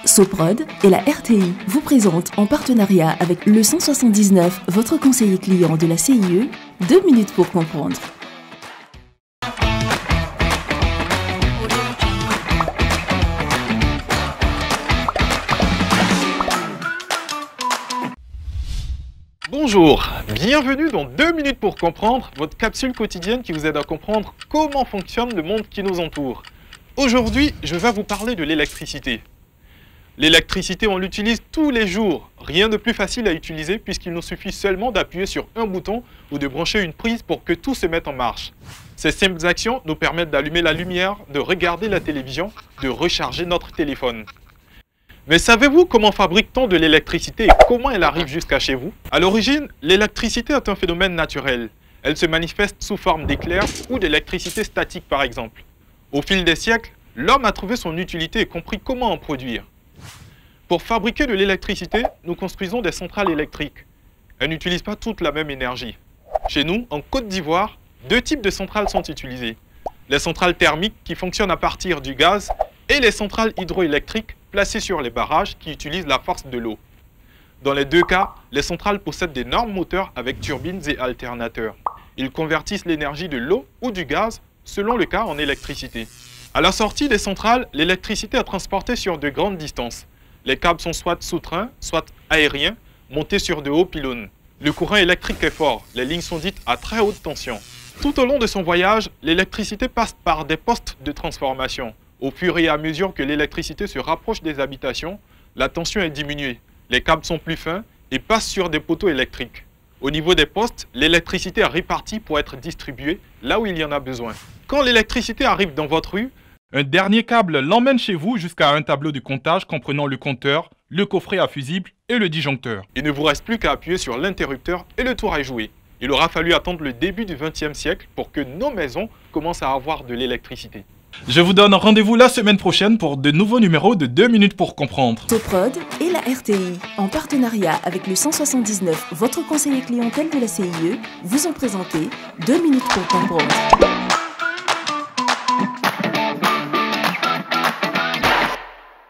Soprod et la RTI vous présentent en partenariat avec le 179, votre conseiller client de la CIE, 2 minutes pour comprendre. Bonjour, bienvenue dans 2 minutes pour comprendre, votre capsule quotidienne qui vous aide à comprendre comment fonctionne le monde qui nous entoure. Aujourd'hui, je vais vous parler de l'électricité. L'électricité, on l'utilise tous les jours. Rien de plus facile à utiliser puisqu'il nous suffit seulement d'appuyer sur un bouton ou de brancher une prise pour que tout se mette en marche. Ces simples actions nous permettent d'allumer la lumière, de regarder la télévision, de recharger notre téléphone. Mais savez-vous comment fabrique-t-on de l'électricité et comment elle arrive jusqu'à chez vous? À l'origine, l'électricité est un phénomène naturel. Elle se manifeste sous forme d'éclairs ou d'électricité statique par exemple. Au fil des siècles, l'homme a trouvé son utilité et compris comment en produire. Pour fabriquer de l'électricité, nous construisons des centrales électriques. Elles n'utilisent pas toutes la même énergie. Chez nous, en Côte d'Ivoire, 2 types de centrales sont utilisées. Les centrales thermiques qui fonctionnent à partir du gaz et les centrales hydroélectriques placées sur les barrages qui utilisent la force de l'eau. Dans les 2 cas, les centrales possèdent d'énormes moteurs avec turbines et alternateurs. Ils convertissent l'énergie de l'eau ou du gaz, selon le cas, en électricité. À la sortie des centrales, l'électricité est transportée sur de grandes distances. Les câbles sont soit sous-trains, soit aériens, montés sur de hauts pylônes. Le courant électrique est fort, les lignes sont dites à très haute tension. Tout au long de son voyage, l'électricité passe par des postes de transformation. Au fur et à mesure que l'électricité se rapproche des habitations, la tension est diminuée. Les câbles sont plus fins et passent sur des poteaux électriques. Au niveau des postes, l'électricité est répartie pour être distribuée là où il y en a besoin. Quand l'électricité arrive dans votre rue, un dernier câble l'emmène chez vous jusqu'à un tableau de comptage comprenant le compteur, le coffret à fusible et le disjoncteur. Il ne vous reste plus qu'à appuyer sur l'interrupteur et le tour est joué. Il aura fallu attendre le début du XXe siècle pour que nos maisons commencent à avoir de l'électricité. Je vous donne rendez-vous la semaine prochaine pour de nouveaux numéros de 2 minutes pour comprendre. Soprod et la RTI, en partenariat avec le 179, votre conseiller clientèle de la CIE, vous ont présenté 2 minutes pour comprendre.